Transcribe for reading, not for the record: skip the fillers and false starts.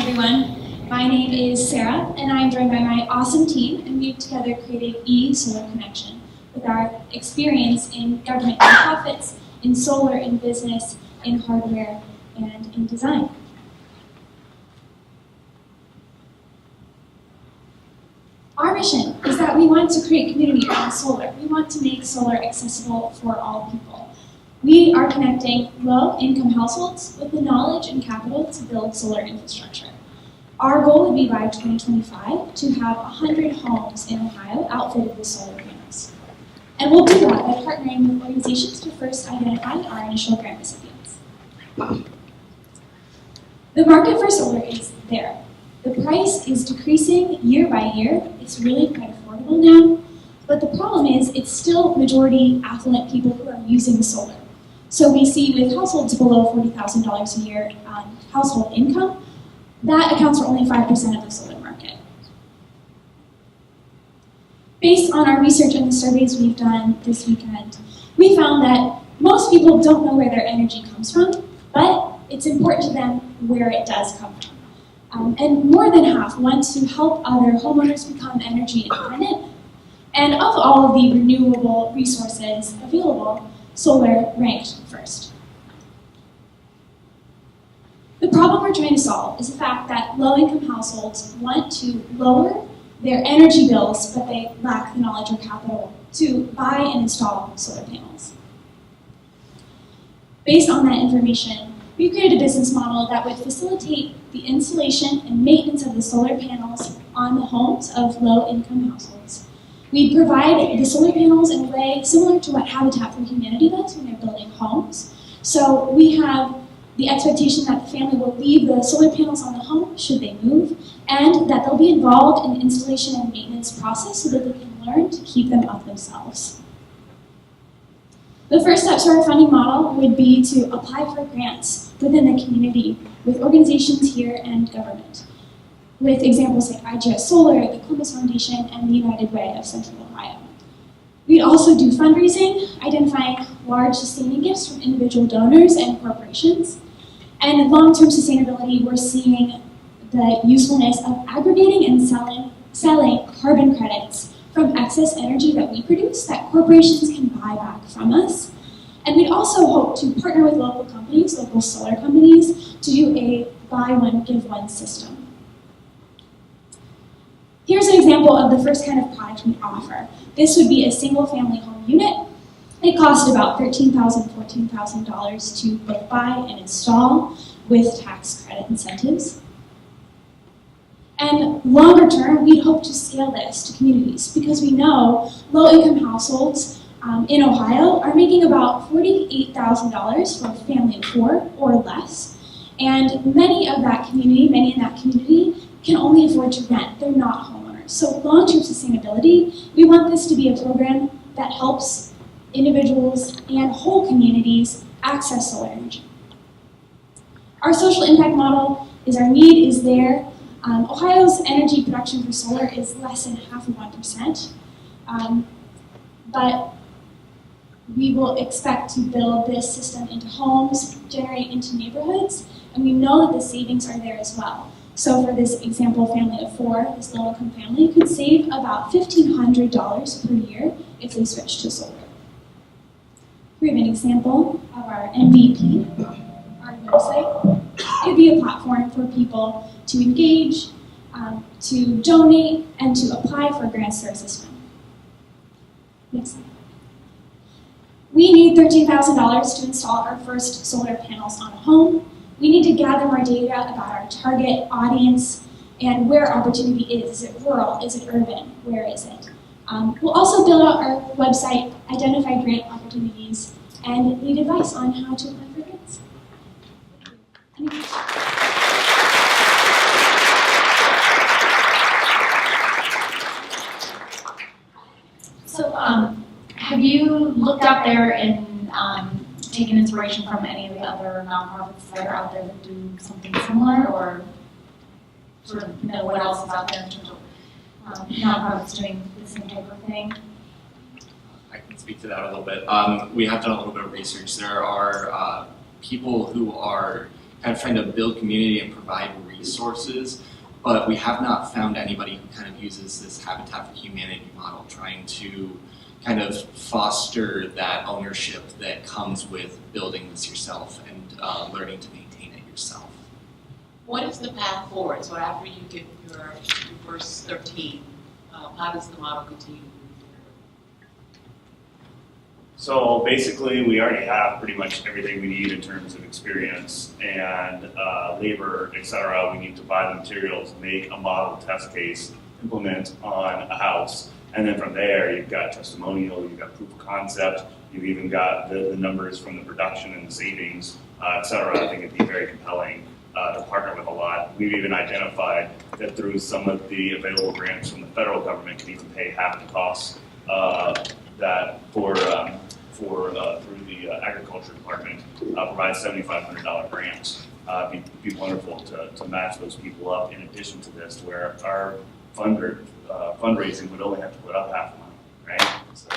everyone. My name is Sarah, and I'm joined by my awesome team, and we've together created eSolar Connection with our experience in government nonprofits, in solar, in business, in hardware, and in design. Our mission is that we want to create community around solar. We want to make solar accessible for all people. We are connecting low-income households with the knowledge and capital to build solar infrastructure. Our goal would be by 2025 to have 100 homes in Ohio outfitted with solar panels. And we'll do that by partnering with organizations to first identify our initial grant recipients. The market for solar is there. The price is decreasing year by year. It's really quite affordable now. But the problem is it's still majority affluent people who are using solar. So we see with households below $40,000 a year household income, that accounts for only 5% of the solar market. Based on our research and the surveys we've done this weekend, we found that most people don't know where their energy comes from, but it's important to them where it does come from. And more than half want to help other homeowners become energy independent. And of all of the renewable resources available, solar ranked first. The problem we're trying to solve is the fact that low-income households want to lower their energy bills, but they lack the knowledge or capital to buy and install solar panels. Based on that information, we created a business model that would facilitate the installation and maintenance of the solar panels on the homes of low-income households. We provide the solar panels in a way similar to what Habitat for Humanity does when they're building homes. So we have the expectation that the family will leave the solar panels on the home should they move, and that they'll be involved in the installation and maintenance process so that they can learn to keep them up themselves. The first steps to our funding model would be to apply for grants within the community with organizations here and government, with examples like IGS Solar, the Columbus Foundation, and the United Way of Central Ohio. We also do fundraising, identifying large sustaining gifts from individual donors and corporations. And in long-term sustainability, we're seeing the usefulness of aggregating and selling carbon credits from excess energy that we produce that corporations can buy back from us. And we'd also hope to partner with local companies, local solar companies, to do a buy one, give one system. Here's an example of the first kind of product we offer. This would be a single family home unit. It costs about $13,000, $14,000 to both buy and install with tax credit incentives. And longer term, we'd hope to scale this to communities because we know low-income households in Ohio are making about $48,000 for a family of 4 or less. And many in that community can only afford to rent. They're not homeowners. So long-term sustainability, we want this to be a program that helps individuals and whole communities access solar energy. Our social impact model is our need is there. Ohio's energy production for solar is less than half of 1%, but we will expect to build this system into homes, generate into neighborhoods, and we know that the savings are there as well. So for this example family of 4, this low-income family could save about $1,500 per year if they switch to solar. We have an example of our MVP, our website. It would be a platform for people to engage, to donate, and to apply for grants through our system. Next slide. We need $13,000 to install our first solar panels on a home. We need to gather more data about our target audience and where opportunity is. Is it rural? Is it urban? Where is it? We'll also build out our website, identify grant opportunities, and need advice on how to apply for grants. Any questions? So, have you looked out there and taken inspiration from any of the other nonprofits that are out there that do something similar, or sort of know what else is out there in terms of nonprofits doing the same type of thing? I can speak to that a little bit. We have done a little bit of research. There are people who are kind of trying to build community and provide resources, but we have not found anybody who kind of uses this Habitat for Humanity model, trying to kind of foster that ownership that comes with building this yourself and learning to maintain it yourself. What is the path forward? So after you get your first 13, how does the model continue? So basically, we already have pretty much everything we need in terms of experience and labor, et cetera. We need to buy the materials, make a model test case, implement on a house, and then from there, you've got testimonial, you've got proof of concept, you've even got the numbers from the production and the savings, et cetera. I think it'd be very compelling to partner with a lot. We've even identified that through some of the available grants from the federal government can even pay half the costs that through the agriculture department provide $7,500 grants. It'd be wonderful to match those people up in addition to this, where our fundraising would only have to put up half the money, right? So